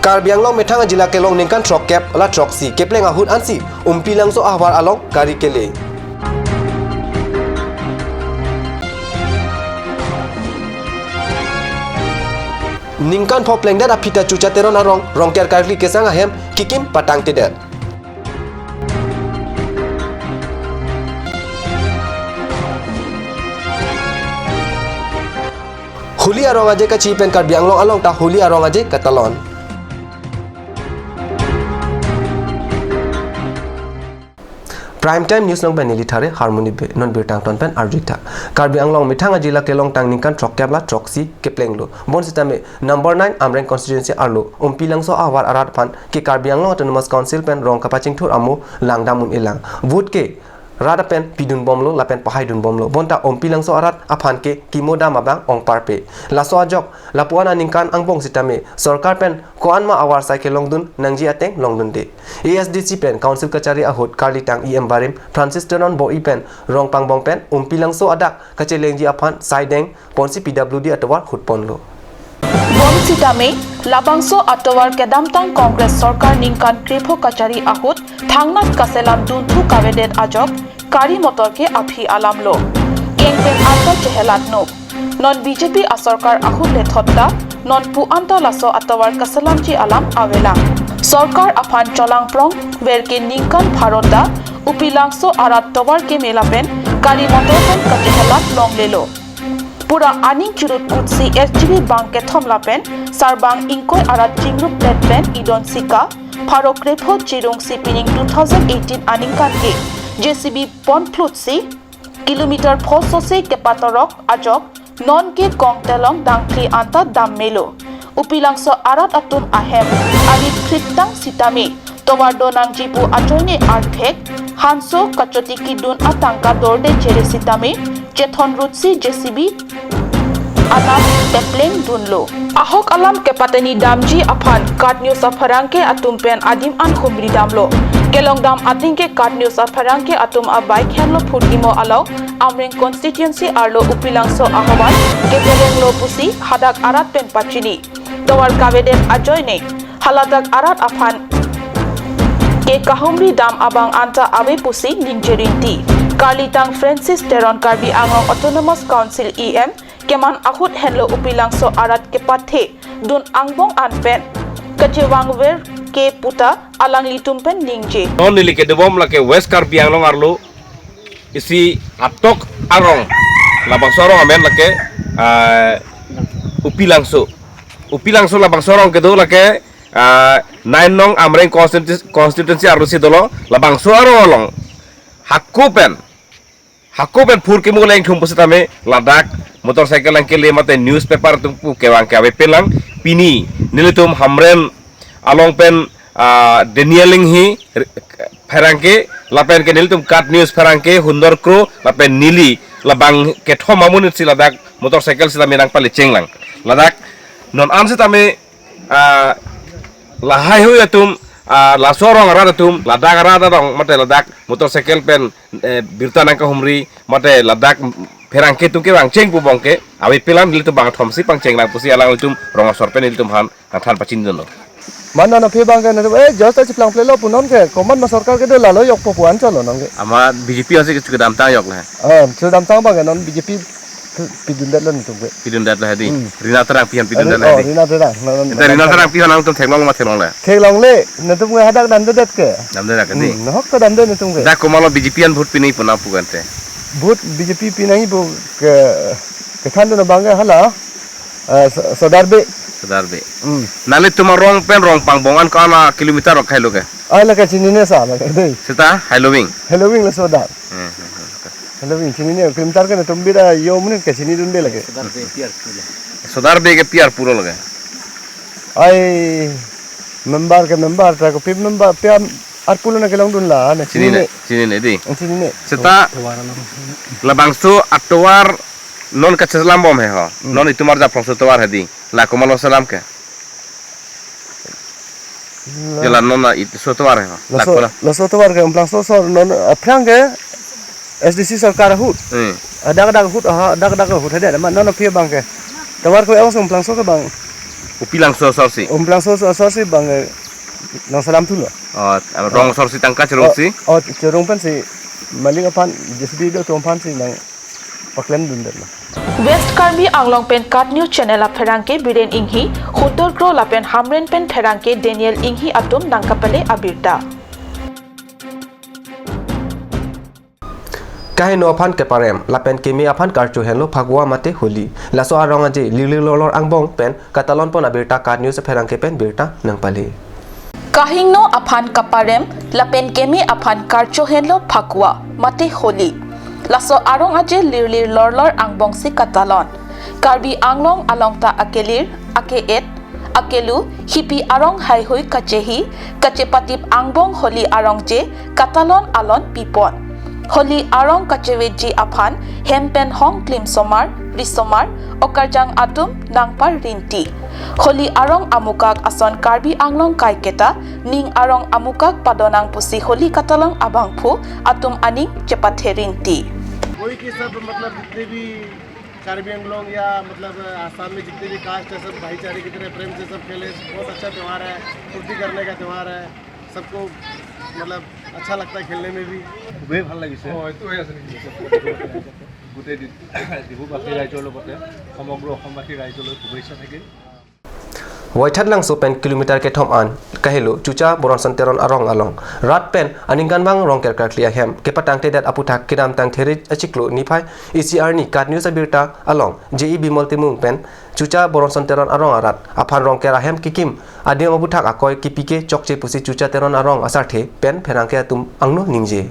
Karbi anglong metanga jila kelong ningkan trok cap la trok si kepleng ahut ansi umpilang so ahwar along kari kele. Ningkan pop pleng dat apita cuca teron arong rongker karli kesang ahem kikim patang tedet. Huli arong aje ka cipen Karbi anglong along ta huli arong aje ka talon. Prime time news nong benili thare harmony non birtang ton pen arjikta Karbi anglong mithanga jila kelong tang ningkan trok kabla troksi keplenglo bon sitame number 9 amreng constituency arlo umpilangso awar arat pan ki Karbi anglong autonomous council pen rong kapaching thur amu langdamun ilang vote ke rada pen pidun bomlo lapen pahai dun bomlo bonta umpilangso arat aphan ke kimoda mabang ong parpe laso ajok lapuana ningkan angbong sitame sarkar pen koanma awar sai kelong dun nangji ateng longdun de ASDC pen council kachari ahut karli tang em barim Francis Teron bo pen rong pangbong pen umpilangso adak kachelengji aphan saideng ponsi PWD atawar hutponlo Bon sitame labangso atawar kedamtang Congress Sarkar ningkan krepo kachari ahut thangnat kaselam duntu kavedet ajok kari motor ke aphi alamlo kengpen anta chehelat no non BJP asarkar ahut le thotta non pu anta laso atawar kaselam chi alam avela Sarkar aphan cholang prong werke ningkan bharota upilangso arat tawar ke melapen kari motor pen kachehelat longlelo Pura aning churut utsi SGB bank ke thomlapen sarbang ingkoi arat jingrup letpen idon sika pharok repho chirung sipining 2018 aning kanke JCB pon plutsi kilometer phosose ke patorok ajok non ke kong telong dangkli anta dammelo upilangso arat atum ahem ani kritang sitame tomar donang jipu ajoine arthek hanso kachoti kidun atangka dorde jere sitame Chethon Rutsi JCB Anam Tepleng Dunlo Ahok alam ke pateni damji aphan card news apharangke atumpen adim an khumri damlo kelong dam atingke card news apharangke atum abai khenlo phutimo alo amreng constituency arlo upilangso ahwan ke pelenglo pusi hadak arat pen pachini tawar kaveden ajoine haladak arat aphan ke kahumri dam abang anta abe pusi ninjerinti Karlitang Francis Teron Karbi Angong Autonomous Council EM keman ahut henlo upilangso arat ke pathe dun angbong anpen kachewangwer ke puta alang litumpen ningje non nili ke debom la ke West Karbi Anglong arlo isi atok arong labang sorong amen la ke upilangso labang sorong ke do la ke nine nong amreng constituency arlo si dolo labang sorong along Hakupen pur ke mulai thum pusatame ladak motorcycle ang kele mate newspaper tum kewang kawe pelang pini nilitum hamrem along pen denieling hi ferangke lapen ke nilitum cut news ferangke hundor kro lapen nili labang ke thomamun si ladak motorcycle sila mirang pale chenglang ladak non amse tame lahai hu yatum la sorong radatum ladak radadong mate ladak motorcycle pen birta nangka humri mate ladak ferangke tungke bang ceng pu bongke awi pelam dilitu bang thomsi pang ceng lang pusi alang litum rongosor pen dilitum han than pacin dono mana na phe bang ke na josta chiplang plelo punon ke koman ma sarkar ke de lalo yok popuan chalo nang ke ama BJP ase ke dam ta yok la chudam tang bang non BJP pidun dat lan tungke pidun dat la hadi rina terang pian pidun dat la hadi rina terang pian nang tum thenglong ma thenglong la thenglong le na tum hadak dan dat ke dam da ka di no hok ka dan dan tungke da ko malo BJP an vote pini puna pugante vote BJP pinai bu ke khandu na bang hala sodarbe nale tuma rong pen rong pangbongan kana kilometer rok khailo ke ai la ka chini ne sa la dei sita Halloween la sodar Halloween chini ne kilometer ke tum bira yo mun ke chini dun de lage sodar be ke piar puro lage ai member ta ko pip member piam ar pulo na kelong dun la na chini ne di chini ne sita labangso atwar non ka cheslam bom he ho non itumar ja proso tawar hadi la komalo salam ke jela nona it sotwar he la sotwar ke umplang so non aprang ke SDC sarkar hut adag hut hade man non pia bang ke tawar ko elsum umplang so ke bang upi langsor sorsi Langsung sorsi bang nang salam tu lo. rong sorsi tangka cerong si Cerong pan si maling apan jadi do tom pan si nang paklen dun lo. West Karbi Anglong pen Kat News Channel a Pherangke Biren Inghi Hotor Kro Lapen Hamren pen Pherangke Daniel Inghi atum nangkapale abirta Kahino aphan ke parem lapen kemi aphan karchu henlo phagwa mate holi laso aronga je lililolor angbong pen katalon pon abirta Kat News Pherangke pen birta nangpali Kahingno aphan kaparem lapen kemi aphan karcho henlo phagwa mate holi laso arong aje lirlir lorlor angbong si katalon Karbi Anglong alongta akelir akeet akelu hipi arong hai hui kachehi kachepatip angbong holi arong je katalon alon pipon Holi arong kacheweji aphan hempen hong klim somar risomar okarjang atum nangpar rinti Holi arong amukak ason Karbi Anglong kaiketa ning arong amukak padonang pusi holi katalong abangphu atum aning chepathe rinti कोई की सब मतलब जितने भी कार्बी आंगलोंग या मतलब आसाम में जितने भी कास्ट है सब भाईचारे की तरह प्रेम से सब खेले बहुत अच्छा त्यौहार है फुर्ती करने का त्यौहार है सबको मतलब अच्छा लगता है खेलने में भी খুবেই ভাল লাগিছে হয়তো হৈ আছে নেকি গোটেই ডিব্ৰুবাসী ৰাইজৰ লগতে সমগ্ৰ অসমবাসী ৰাইজলৈ শুভেচ্ছা থাকিল Waithat lang so pen kilometer ke thom an kahelo chucha boron santeron arong along rat pen aningan bang rong ker klia hem ke patang te dat aputhak kidam tang theri achiklo ni phai ECR ni Kat News abirta along JE bimol timung pen chucha boron santeron arong arat aphan rong ker hem kikim adim aputhak akoi kipike chokche pusi chucha teron arong asarthe pen pherangke atum angno ningje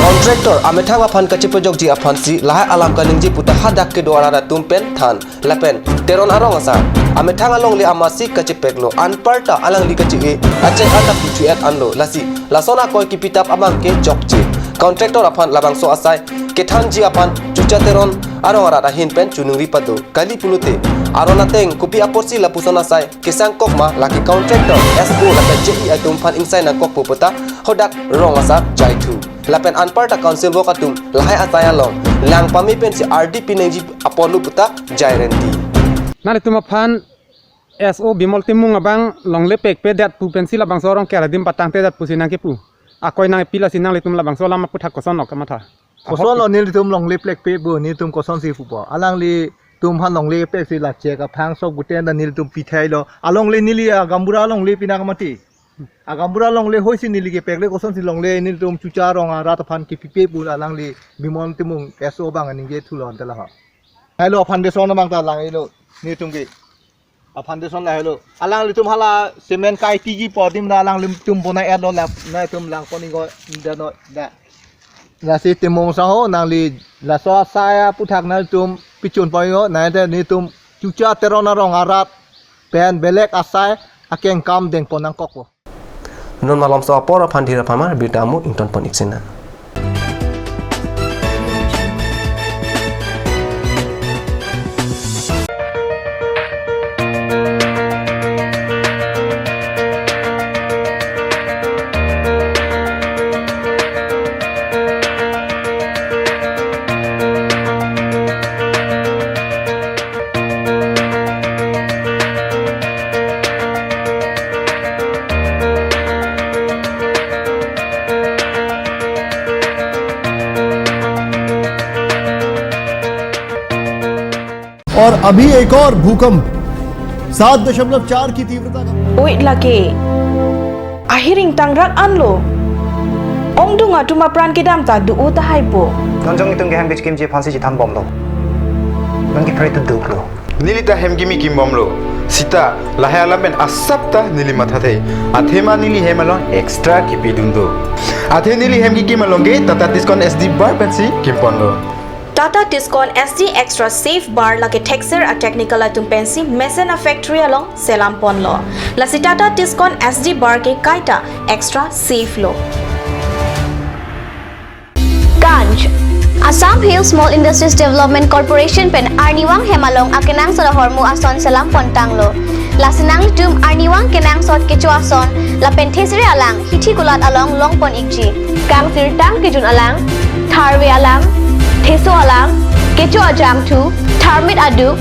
Contractor amethang aphan kachipojok ji aphan si lahai alam kaningji puta hadak ke doara da tumpen than lapen teron arong asa amethang along le amasi kachipeklo anparta alang li kachi ache ata pichu et anlo lasi lasona koi ki pitap amang ke chokche contractor aphan labang so asai kethan ji aphan chucha teron arong ara da hin pen chunung ripado kali pulute arona teng kupi aporsi lapusona sai kesang kokma laki contractor SO lapen JE atum phan insai na kok popota hodak rong asa jai thu lapen anparta council wo katum lahai ataya long lang pami pen si RDP nengji apolu puta jairenti nale tuma phan SO bimol timung abang longle pek pe dat pu pensil abang sorong kera dim patang te dat pusinang ke pu akoi nang pila sinang le tum labang so lama puthak koson nok kamata koson onil tum long le plek pe bu ni tum koson si fupo alang li tum han long le pek si la che ka phang so guten da nil tum pithai lo along le nili agambura long le pina kamati agambura long le hoisi nili ke pek le koson si long le nil tum chucha rong rat phan ki pipe bu alang li bimol timung SO bang ani ge thulon tela ha hello foundation bang ta lang ilo ni tum ke foundation la hello alang li tum hala cement kai tiji podim na alang lim tum bona ad lo lap na tum lang poni go da no da la si timong sa ho nang li la so saya puthak na tum pichun poi ho na te ni tum chucha terona rong arat pen belek asai akeng kam deng ponang kok non malom so apor aphan dhira phamar bitamu ington pon iksena और अभी एक और भूकंप 7.4 की तीव्रता का Wait lagi. Ahiring tangrak anlo. Ong dunga tuma pran kidam ta du uta haipo. Nonjong itong geham bich kimji phansi ji tham bomlo. Nongi pray to duklo. Nilita hemgimi kimbomlo. Sita lahaya ben asapta nili mathate. Athema nili hemalon extra kipidundo. Athe nili hemgi kimalonge tata discount SD bar pensi kimponlo. Tata Tiscon SD Extra Safe Bar lagi texture a technical atum pensi Mesena Factory along Selam Pon lo. Lasi Tata Tiscon SD Bar ke kaita extra safe lo. Ganj Assam Hill Small Industries Development Corporation pen Arniwang Hemalong akenang sa hormu ason Selam Pontang lo. Lasinang tum Arniwang kenang sot kecho ason la penthesre alang hithi kulat along longpon ikji. Kang tirtang kijun alang Tharwe alang Theso alang, kecho ajam tu, tharmit aduk,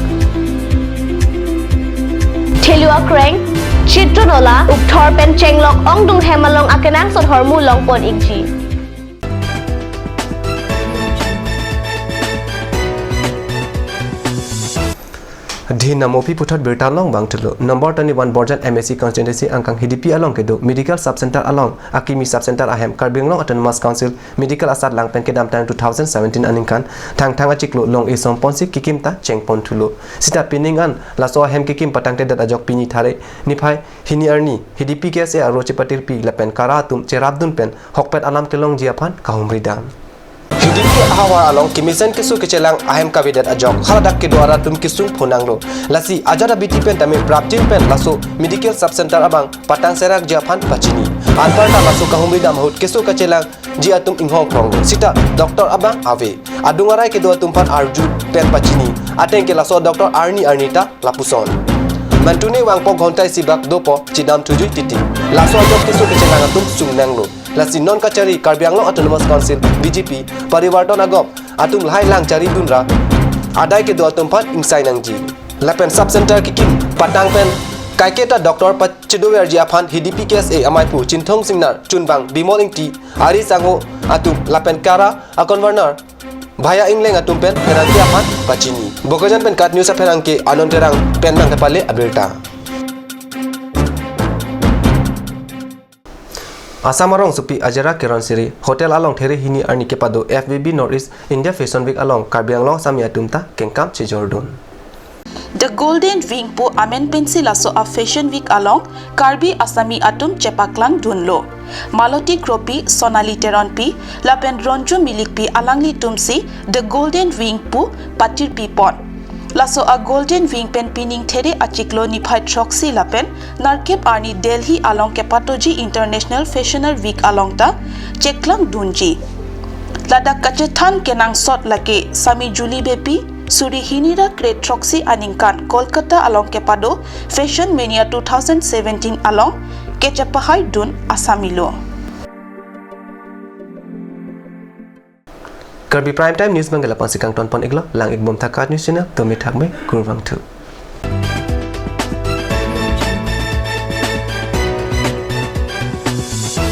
Chelua Kreng, Chitronola, Ukthor Pen Chenglok Ong Dung Hemalong Akenang Sot Hormu Longpon Ikji. Dina mopi putat bertan long bang telo number 21 Borjan MSC constituency angkang HDP along kedo medical subcenter along Akimi subcenter ahem Karbi long autonomous council medical asat lang pen kedam tang 2017 aningkan thang achiklo long isom ponsi kikim ta chengpon thulo sita piningan laso ahem kikim patang te dat ajok pini thare niphai hini arni HDP ke se aro chepatir pi lapen karatum cherabdun pen hokpet alam kelong jiapan kahumridam HDP awar along kimisen kisu kecelang ahem kabinet ajok haladak ke doara tum kisung phonanglo lasi ajara biti pen tame praptin pen laso medical subcenter abang patang serak japan pachini antarta laso kahumridam hut kisu kecelang ji atum inghong krong sita doktor abang ave adungarai ke do tumpan arju pen pachini ateng ke laso doktor arnita lapuson mantune wangpo ghontai sibak dopo chidam tujui titi laso ajok kisu kecelang atum sungnanglo lasi non kachari Karbi Anglong Autonomous Council BJP pariwarton agop atum lahai lang cari dunra adai ke dua tempat insai nangji lapen subcenter kikim patang pen kaiketa doktor pachidower ji aphan HDP KSA amaipu chinthong singnar chunbang bimol ingti ari sango atum lapen kara akonwarnar Bhaya ingleng atum pen heranti aphan pachini bokojan pen kat news aphen angke anon terang pen nang kapale abelta Asamarong supi ajara keron siri hotel along there hini arni kepado FBB Northeast India Fashion Week along Karbi Anglong sami atumta kengkam chejordon The Golden Wing po amen pencil aso a Fashion Week along Karbi Asami atum chepaklang dunlo Maloti Kropi Sonali Teron pi lapen ronjo milik pi alangli tumsi The Golden Wing po patir pi pon laso a Golden Wing pen pining there achiklo niphai troxy lapen narkep arni Delhi along kepatoji International Fashion Week along ta cheklang dunji ladak kachethan kenang sot lake sami juli bepi suri hinira great troxy aningkan Kolkata along kepado Fashion Mania 2017 along kechapahai dun asamilo Karbi Prime Time News Bangala Pansikang Tonpon Iglo Lang Igbom Takat News Channel Tomi Thakme Kurwang 2